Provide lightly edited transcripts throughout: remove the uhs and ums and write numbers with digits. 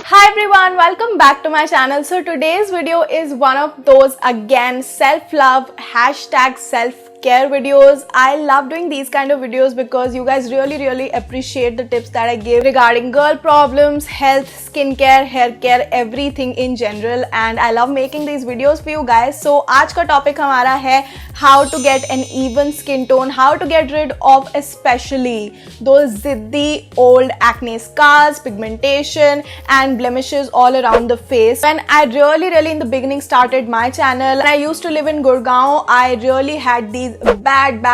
Hi everyone, welcome back to my channel. So today's video is one of those again self-love hashtag self-care videos. I love doing these kind of videos because you guys really appreciate the tips that I give regarding girl problems, health, skincare, hair care, everything in general, and I love making these videos for you guys. So आज का topic हमारा है how to get an even skin tone, how to get rid of especially those ziddy old acne scars, pigmentation and blemishes all around the face. When I really in the beginning started my channel, and I used to live in Gurgaon, I really had these bad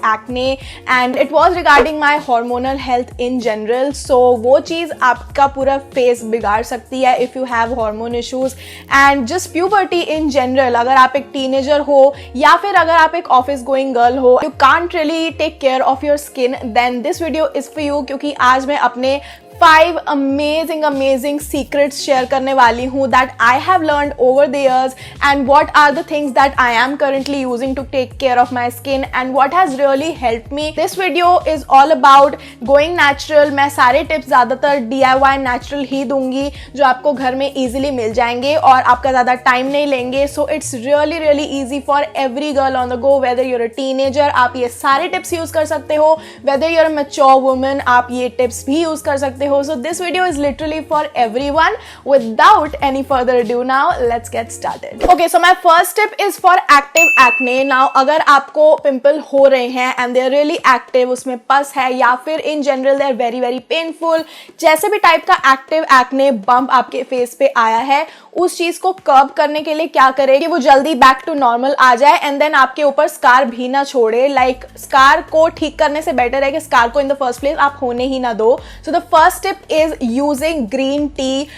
acne and it was regarding my hormonal health in general. So वो चीज़ आपका पूरा face बिगाड़ सकती है if you have hormone issues and just puberty in general. अगर आप एक teenager हो या फिर अगर आप एक office going girl हो, you can't really take care of your skin, then this video is for you क्योंकि आज मैं अपने 5 amazing secrets share करने वाली हूँ that I have learned over the years and what are the things that I am currently using to take care of my skin and what has really helped me. This video is all about going natural. मैं सारे tips ज़्यादातर DIY natural ही दूंगी जो आपको घर में easily मिल जाएंगे और आपका ज़्यादा time नहीं लेंगे. So it's really easy for every girl on the go, whether you're a teenager आप ये सारे tips use कर सकते हो, whether you're a mature woman आप ये tips भी use कर सकते हो. So this video is literally for everyone. Without any further ado, now let's get started. Okay, so my first tip is for active acne. Now अगर आपको pimple हो रहे हैं and they're really active, उसमें पस है या फिर in general they're very painful, जैसे भी टाइप का active acne bump आपके फेस पे आया है, उस चीज को कर्ब करने के लिए क्या करें कि वो जल्दी बैक टू नॉर्मल आ जाए एंड देन आपके ऊपर स्कार भी ना छोड़े. लाइक स्कार को ठीक करने से बेटर है कि स्कार को इन द फर्स्ट प्लेस आप होने ही ना दो. So the first tip is using green tea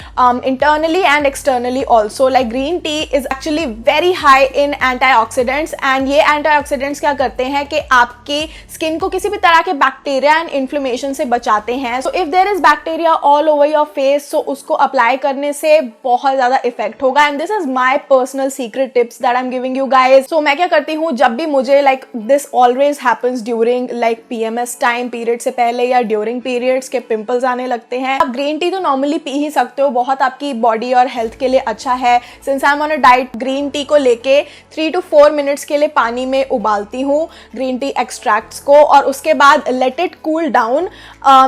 internally and externally also. Like green tea is actually very high in antioxidants and ये antioxidants क्या करते हैं कि आपकी स्किन को किसी भी तरह के बैक्टीरिया एंड इन्फ्लेमेशन से बचाते हैं. So if there is bacteria all over your face, so उसको अप्लाई करने से बहुत ज्यादा इफेक्ट होगा and this is my personal secret tips that I'm giving you guys. So मैं क्या करती हूँ जब भी मुझे like this always happens during like PMS time, period से पहले या ड्यूरिंग पीरियड्स के पिंपल्स आने लगते हैं. आप ग्रीन टी तो नॉर्मली पी ही सकते हो, बहुत आपकी बॉडी और हेल्थ के लिए अच्छा है. Since I am on a diet, green tea को लेके 3 to 4 मिनट्स के लिए पानी में उबालती हूँ ग्रीन टी एक्सट्रैक्ट्स को और उसके बाद लेट इट कूल डाउन.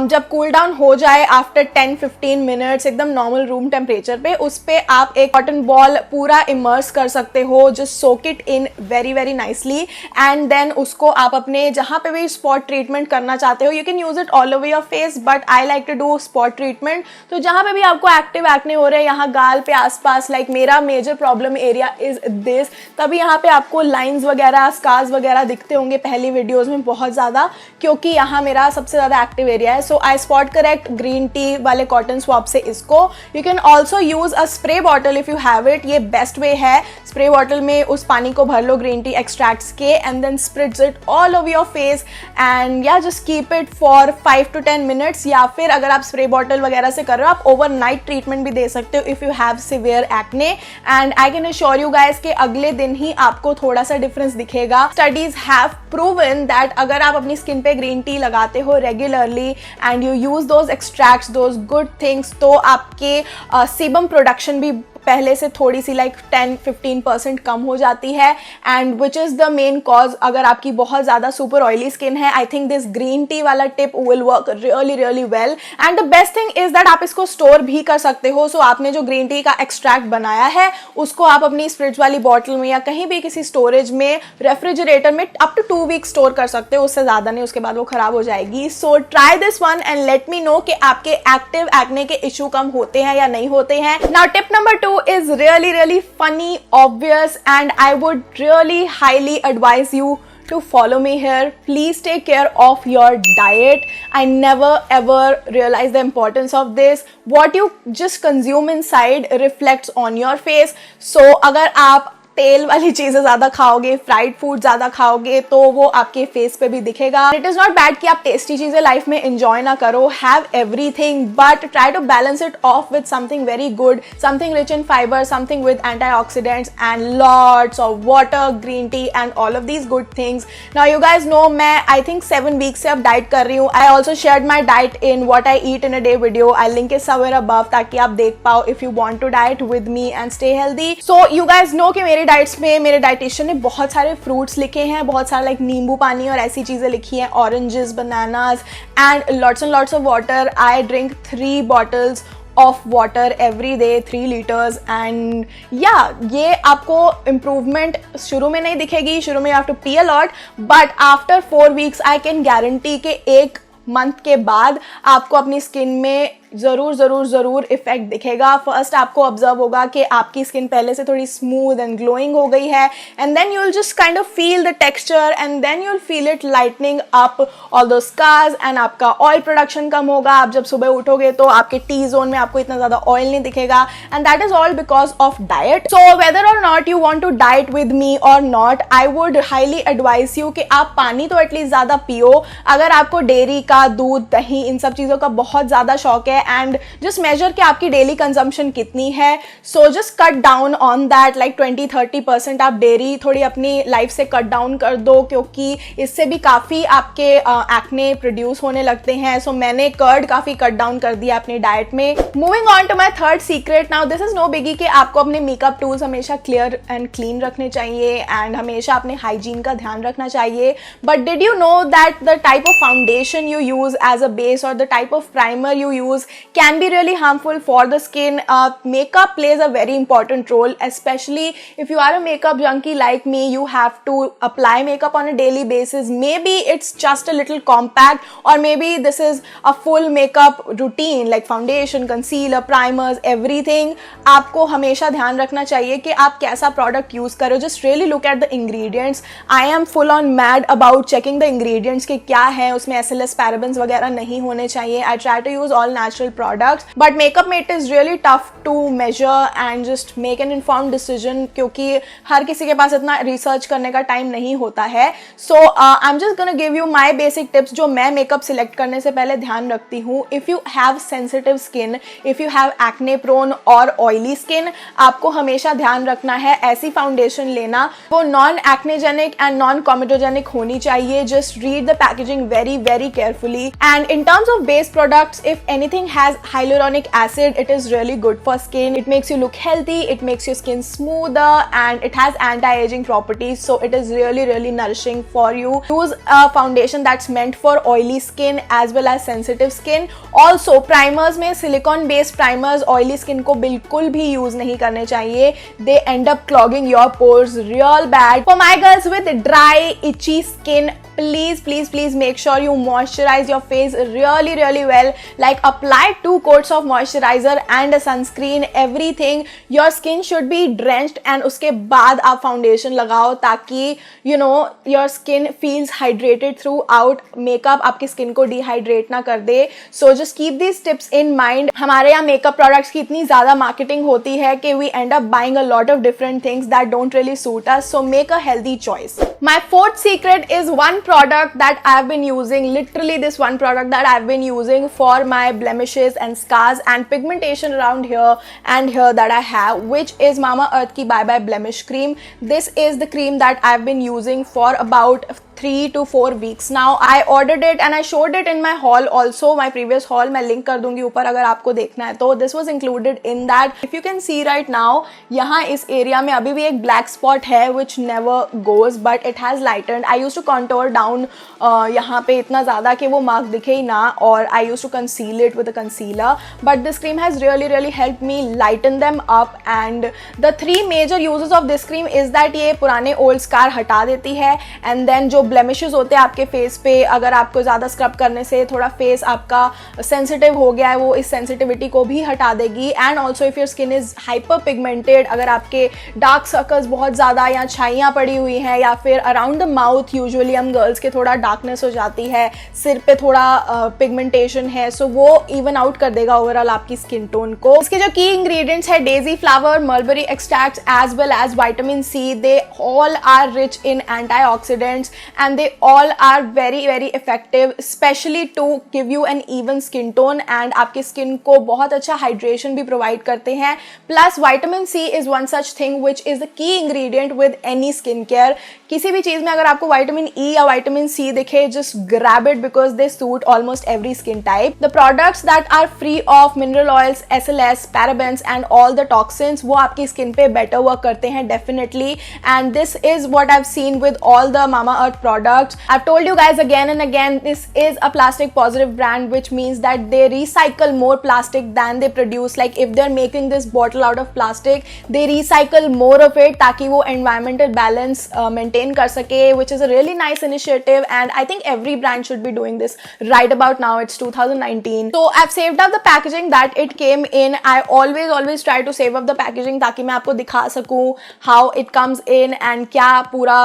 जब कूल डाउन हो जाए आफ्टर 10-15 मिनट्स एकदम नॉर्मल रूम टेम्परेचर पे, उस पे आप एक कॉटन बॉल पूरा इमर्स कर सकते हो. Just soak it in very nicely and then उसको आप अपने जहाँ पे भी स्पॉट ट्रीटमेंट करना चाहते हो, you can use it all over your face but I like to do spot treatment. तो जहां पे भी आपको एक्टिव एक्ने हो रहे हैं यहाँ गाल पे आसपास, लाइक मेरा major problem area is this, तभी यहाँ पे आपको लाइंस वगैरह स्कार्स वगैरह दिखते होंगे पहली वीडियोस में बहुत ज्यादा क्योंकि यहाँ मेरा सबसे ज्यादा एक्टिव एरिया है. So I spot correct green tea वाले कॉटन स्वैप से इसको. You can also use a spray bottle if you have it. ये बेस्ट वे है. स्प्रे बॉटल में उस पानी को भर लो ग्रीन टी एक्सट्रैक्ट्स के and then spritz it all over your face and या just keep it for 5 to 10 minutes. या फिर अगर आप स्प्रे बॉटल वगैरह से कर रहे हो आप ओवरनाइट ट्रीटमेंट भी दे सकते हो if you have severe acne and I can assure you guys कि अगले दिन ही आपको थोड़ा सा डिफरेंस दिखेगा. स्टडीज हैव प्रूवन दैट अगर आप अपनी स्किन पे ग्रीन टी लगाते हो regularly and you use those extracts, those good things, तो आपके सीबम प्रोडक्शन भी पहले से थोड़ी सी लाइक 10-15% कम हो जाती है and which is the main cause. अगर आपकी बहुत ज्यादा सुपर ऑयली स्किन है, I think this green tea वाला tip will work really well and the best thing is that आप इसको स्टोर भी कर सकते हो. सो आपने जो ग्रीन टी का एक्सट्रैक्ट बनाया है उसको आप अपनी स्प्रिट्स वाली बॉटल में या कहीं भी किसी स्टोरेज में रेफ्रिजरेटर में अप टू 2 वीक्स स्टोर कर सकते हो, उससे ज्यादा नहीं, उसके बाद वो खराब हो जाएगी. So try this one and let me know कि आपके एक्टिव एक्ने के इशू कम होते हैं या नहीं होते हैं. Now tip number 2 is really funny, obvious, and I would really highly advise you to follow me here. Please take care of your diet. I never ever realized the importance of this. What you just consume inside reflects on your face. So अगर आप तेल वाली चीजें ज्यादा खाओगे, fried food ज्यादा खाओगे, तो वो आपके फेस पे भी दिखेगा। इट इज नॉट बैड कि आप टेस्टी चीजें लाइफ में एंजॉय ना करो, have everything, but try to balance it off with something very good, something rich in fibre, something with antioxidants and lots of water, green tea and all of these good things. Now you guys know मैं I think 7 weeks से अब diet कर रही हूँ। I also shared my diet in what I eat in a day video, I link it somewhere above ताकि आप देख पाओ if you want to diet with me and stay healthy. So you guys know कि मेरे diets में मेरे dietitian ने बहुत सारे फ्रूट्स लिखे हैं, बहुत सारा लाइक नींबू पानी और ऐसी चीजें लिखी हैं, oranges, bananas and lots of water. I drink 3 bottles of water every day, 3 liters, and ये आपको इम्प्रूवमेंट शुरू में नहीं दिखेगी, शुरू में you have to pee a lot, but after 4 weeks I can guarantee कि 1 month के बाद आपको अपनी स्किन में जरूर इफेक्ट दिखेगा। फर्स्ट आपको ऑब्जर्व होगा कि आपकी स्किन पहले से थोड़ी स्मूथ एंड ग्लोइंग हो गई है, and then you will just kind of feel the texture and then you will feel it lightening up all those scars, and आपका ऑयल प्रोडक्शन कम होगा। आप जब सुबह उठोगे तो आपके टी जोन में आपको इतना ज्यादा ऑयल नहीं दिखेगा, and that is all because of diet. So whether or not you want to diet with me or not, I would highly advice you कि आप पानी तो एटलीस्ट ज्यादा पियो। अगर आपको डेयरी का, दूध, दही, इन सब चीजों का बहुत ज्यादा शौक है, एंड जस्ट मेजर कि आपकी डेली कंजम्पशन कितनी है। So just cut down on that, like 20-30% आप डेयरी थोड़ी अपनी लाइफ से कट डाउन कर दो, क्योंकि इससे भी काफ़ी आपके एक्ने प्रोड्यूस होने लगते हैं। सो मैंने कर्ड काफ़ी कट डाउन कर दिया अपनी डाइट में। Moving on to my third secret, now this is no biggie कि आपको अपने मेकअप टूल्स हमेशा क्लियर एंड क्लीन रखने चाहिए एंड हमेशा अपने हाइजीन का ध्यान रखना चाहिए। But did you know that the type of foundation you use as a base or the type of primer you use can be really harmful for the skin. Makeup plays a very important role, especially if you are a makeup junkie like me. You have to apply makeup on a daily basis. Maybe it's just a little compact, or maybe this is a full makeup routine like foundation, concealer, primers, everything. आपको हमेशा ध्यान रखना चाहिए कि आप कैसा product use करो. Just really look at the ingredients. I am full on mad about checking the ingredients कि क्या है उसमें, SLES, parabens वगैरह नहीं होने चाहिए. I try to use all natural products, but makeup में it is really tough to measure and just make an informed decision, क्योंकि हर किसी के पास इतना रिसर्च करने का टाइम नहीं होता है. So I'm just gonna give you my basic tips जो मैं मेकअप सिलेक्ट करने से पहले ध्यान रखती हूँ. If you have sensitive skin, if you have acne prone और oily skin, आपको हमेशा ध्यान रखना है ऐसी फाउंडेशन लेना वो नॉन एक्नेजेनिक एंड नॉन comedogenic होनी चाहिए. Just read the packaging very carefully. And in terms of base products, if anything has hyaluronic acid, it is really good for skin. It makes you look healthy, it makes your skin smoother, and it has anti-aging properties, so it is really nourishing for you. Use a foundation that's meant for oily skin as well as sensitive skin. Also primers में silicone based primers oily skin को बिल्कुल भी use नहीं करने चाहिए. They end up clogging your pores real bad. For my girls with dry itchy skin, please make sure you moisturize your face really well. Like apply 2 coats of moisturizer and a sunscreen, everything. Your skin should be drenched and उसके बाद आप foundation लगाओ ताकि you know your skin feels hydrated throughout. Makeup आपकी skin को dehydrate ना कर दे. So just keep these tips in mind. हमारे यहाँ मेकअप प्रोडक्ट्स की इतनी ज़्यादा मार्केटिंग होती है कि we end up buying a lot of different things that don't really suit us. So make a healthy choice. My fourth secret is one product that I've been using, literally this one product that I've been using for my blemishes and scars and pigmentation around here and here that I have, which is Mamaearth ki Bye Bye Blemish Cream. This is the cream that I've been using for about 3 to 4 weeks now. I ordered it and I showed it in my haul also, my previous haul. मैं link कर दूंगी ऊपर अगर आपको देखना है तो. This was included in that. If you can see right now, यहाँ इस area में अभी भी एक black spot है which never goes, but it has lightened. I used to contour down यहाँ पे इतना ज़्यादा कि वो mark दिखे ही ना, और I used to conceal it with a concealer. But this cream has really helped me lighten them up. And the 3 major uses of this cream is that ये पुराने old scar हटा देती है, and then जो blemishes होते हैं आपके face पे, अगर आपको ज़्यादा स्क्रब करने से थोड़ा फेस आपका सेंसिटिव हो गया है, वो इस सेंसिटिविटी को भी हटा देगी। And also if your skin is hyper pigmented, अगर आपके डार्क सर्कल्स बहुत ज़्यादा या छाइयाँ पड़ी हुई हैं, या फिर अराउंड द माउथ यूजुअली हम गर्ल्स के थोड़ा डार्कनेस हो जाती है, सिर पे थोड़ा पिगमेंटेशन है, सो वो इवन आउट कर देगा ओवरऑल आपकी स्किन टोन को। इसके जो की इंग्रेडिएंट्स है, daisy flower, mulberry extract as well as vitamin C, they all are rich in antioxidants and they all are very very effective specially to give you an even skin tone, and आपकी skin को बहुत अच्छा hydration भी provide करते हैं। Plus vitamin C is one such thing which is the key ingredient with any skin care. किसी भी चीज में अगर आपको विटामिन ई या विटामिन सी दिखे, just grab it because they suit almost every skin type. The products that are free of mineral oils, SLES, parabens and all the toxins, वो आपकी स्किन पे बेटर वर्क करते हैं definitely, and this is what I have seen with all the Mamaearth products. I've told you guys again and again, this is a plastic positive brand, which means that they recycle more plastic than they produce. Like if they're making this bottle out of plastic, they recycle more of it ताकि वो environmental balance maintain कर सके, which is a really nice initiative, and I think every brand should be doing this right about now. It's 2019. So I've saved up the packaging that it came in. I always try to save up the packaging ताकि मैं आपको दिखा सकूँ how it comes in and क्या पूरा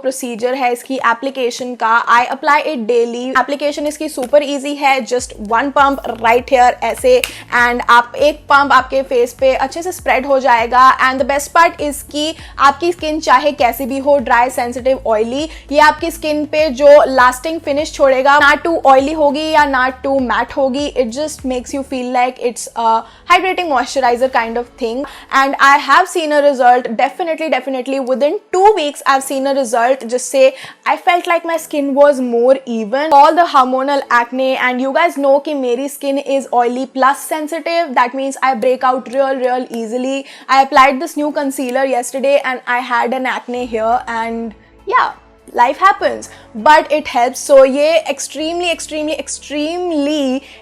procedure है इसकी application का. I apply it daily. Application इसकी super easy है, just one pump right here ऐसे, and आप एक pump आपके face पे अच्छे से spread हो जाएगा. And the best part is कि आपकी skin चाहे कैसी भी हो, dry, sensitive, oily, ये आपकी skin पे जो lasting finish छोड़ेगा, ना too oily होगी या ना too matte होगी. It just makes you feel like it's a hydrating moisturizer kind of thing. And I have seen a result, definitely within 2 weeks I've seen a result. Just say I felt like my skin was more even. All the hormonal acne, and you guys know कि मेरी skin is oily plus sensitive. That means I break out real easily. I applied this new concealer yesterday and I had an acne here, and yeah, life happens, but it helps. So ये extremely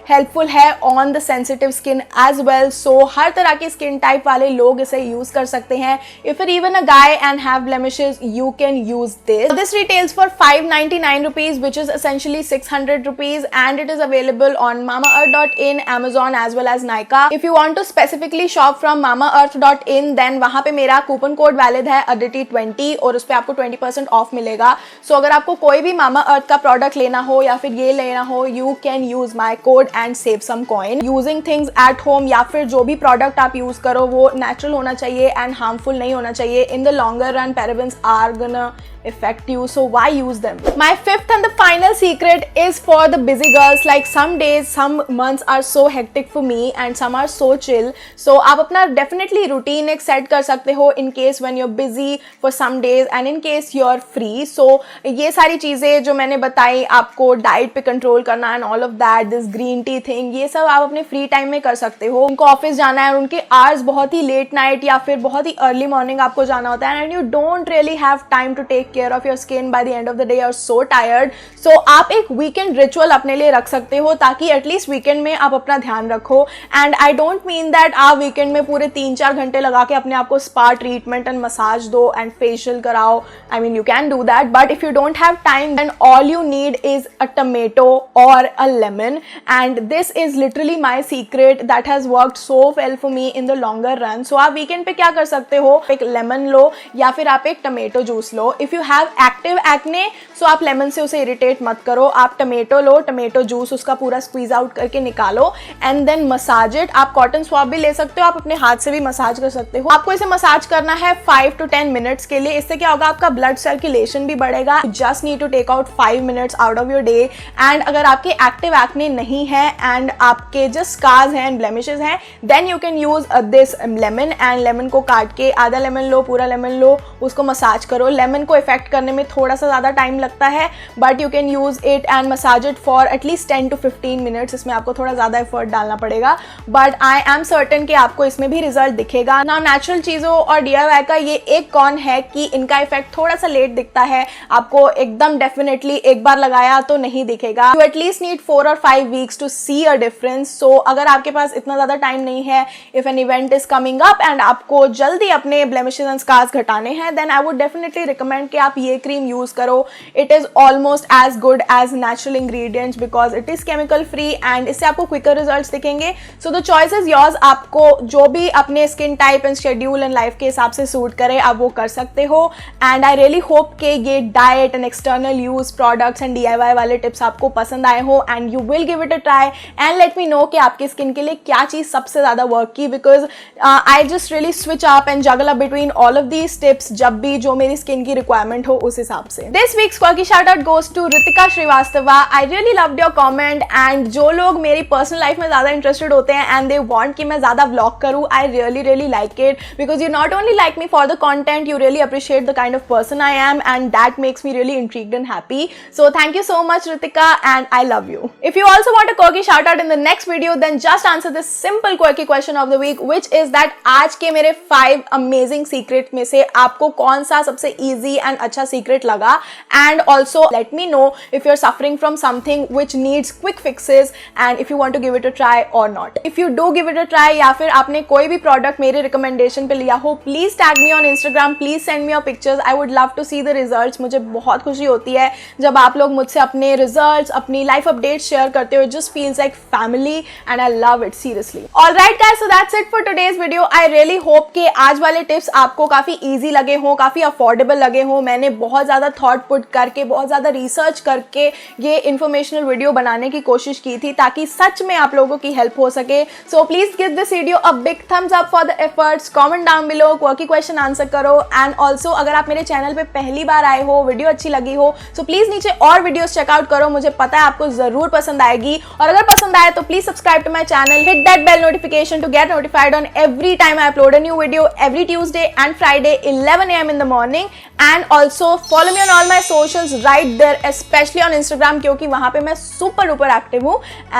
helpful है on the sensitive skin as well. So हर तरह की skin type वाले लोग इसे use कर सकते हैं. If you're even a guy and have blemishes, you can use this. This retails for 599 rupees, which is essentially 600 rupees, and it is available on Mamaearth.in, Amazon as well as Nykaa. If you want to specifically shop from Mamaearth.in, then वहाँ पे मेरा coupon code valid है Aditi20, और उस पे आपको 20% off मिलेगा. So अगर आपको कोई भी Mamaearth का प्रोडक्ट लेना हो या फिर ये लेना हो, you can use my code and save some coin. Using things at home या फिर जो भी प्रोडक्ट आप यूज करो वो नेचुरल होना चाहिए एंड हार्मफुल नहीं होना चाहिए. In the longer run, parabens are gonna affect you, so why use them? My fifth and the final secret is for the busy girls. Like some days, some months are so hectic for me and some are so chill. So आप अपना definitely routine एक set कर सकते हो in case when you're busy for some days and in case you're free. So ये सारी चीज़ें जो मैंने बताई आपको, डाइट पे कंट्रोल करना and all of that, this green tea thing, ये सब आप अपने फ्री टाइम में कर सकते हो. उनको ऑफिस जाना है और उनके आवर्स बहुत ही लेट नाइट या फिर बहुत ही अर्ली मॉर्निंग आपको जाना होता है, and you don't really have time to take care of your skin. By the end of the day you're so tired. So आप एक weekend ritual अपने लिए रख सकते हो ताकि एटलीस्ट वीकेंड में आप अपना ध्यान रखो. And I don't mean that आप वीकेंड में पूरे 3-4 घंटे लगा के अपने आप को स्पा ट्रीटमेंट एंड मसाज दो एंड फेशियल कराओ. I mean you can do that, but if you don't have time then all you need is a tomato or a lemon, and this is literally my secret that has worked so well for me in the longer run. So आप weekend पे क्या कर सकते हो, एक lemon लो या फिर आप एक टमेटो जूस लो. If you have active acne, so आप लेमन से उसे इरिटेट मत करो, आप टमेटो लो, टमेटो जूस उसका पूरा स्क्वीज आउट करके निकालो एंड देन मसाज इट. आप कॉटन स्वैब भी ले सकते हो, आप अपने हाथ से भी मसाज कर सकते हो. आपको इसे मसाज करना है 5 to 10 मिनट्स के लिए. इससे क्या होगा, आपका ब्लड सर्कुलेशन भी बढ़ेगा. Just need to take out 5 minutes out of your day. And अगर आपके एक्टिव एक्ने नहीं है एंड आपके जस्ट स्कार्स हैं एंड ब्लेमिशेस हैं, then you can use this lemon. And lemon को काट के, आधा लेमन लो, पूरा लेमन लो, उसको मसाज करो. लेमन को इफेक्ट करने में थोड़ा सा ज़्यादा टाइम लगता है, but you can use it and massage it for at least 10 to 15 minutes. इसमें आपको थोड़ा ज़्यादा एफर्ट डालना पड़ेगा, बट आई एम सर्टेन कि आपको इसमें भी रिजल्ट दिखेगा. ना नेचुरल चीज़ों और DIY का ये एक कॉन है कि इनका इफेक्ट थोड़ा सा लेट दिखता है. आपको एकदम डेफिनेटली एक बार लगाया तो नहीं दिखेगा. You at least need 4 or 5 weeks to see a difference. So अगर आपके पास इतना ज़्यादा टाइम नहीं है, if an event is coming up and आपको जल्दी अपने ब्लेमिशेस एंड स्कार्स घटाने हैं, then I would definitely recommend कि आप ये क्रीम यूज करो, it is almost as good as natural ingredients because it is chemical free and इससे आपको क्विकर रिजल्ट्स दिखेंगे. So the choice is yours. आपको जो भी अपने skin type and schedule and life के हिसाब से सूट करे आप वो कर सकते हो. एंड आई रियली होप कि ये diet and external use products and DIY वाले टिप्स आपको पसंद आए हो and you will give it a try and let me know कि आपकी स्किन के लिए क्या चीज सबसे ज्यादा वर्क की, because I just really switch up and juggle up between all of these tips जब भी जो मेरी स्किन की रिक्वायरमेंट हो उस हिसाब से. This week's quirky shout out goes to Ritika Srivastava. I really loved your comment and जो लोग मेरी पर्सनल लाइफ में ज्यादा इंटरेस्टेड होते हैं एंड दे वांट कि मैं ज्यादा व्लॉग करूं, I really like it because you not only like me for the content, you really appreciate the kind of person I am and that makes me really intrigued and happy. So thank you so much Ritika and I love you. If you also want a quirky shout out in the next video then just answer this simple quirky question of the week which is that आज के मेरे 5 amazing secret में से आपको कौन सा सबसे easy and अच्छा secret लगा and also let me know if you're suffering from something which needs quick fixes and if you want to give it a try or not. If you do give it a try या फिर आपने कोई भी product मेरे recommendation पे लिया हो please tag me on Instagram, please send me your pictures. I would love to see the results. मुझे बहुत खुशी होती है जब आप लोग मुझसे अपने रिजल्ट्स, अपनी लाइफ अपडेट्स शेयर करते हो. It just feels like family and I love it seriously. Alright guys, so that's it for today's video. I really hope कि आज वाले टिप्स आपको काफी इजी लगे हो, काफी अफोर्डेबल लगे हो. मैंने बहुत ज्यादा थॉट पुट करके, बहुत ज्यादा रिसर्च करके ये इन्फॉर्मेशनल वीडियो बनाने की कोशिश की थी ताकि सच में आप लोगों की हेल्प हो सके. So please give this video a big thumbs up for the efforts. Comment down below, quirky question answer करो एंड ऑल्सो अगर आप मेरे चैनल पे पहली बार आए हो, वीडियो अच्छी लगी हो सो प्लीज नीचे और वीडियोस चेकआउट करो. मुझे पता है आपको जरूर पसंद आएगी और अगर पसंद आए तो please subscribe to my channel, hit that bell notification to get notified on every time I upload a new video every Tuesday and Friday 11 AM in the morning and also follow me on all my socials right there, especially on Instagram क्योंकि वहां पे मैं super duper active हूं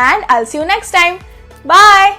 and I'll see you next time. Bye.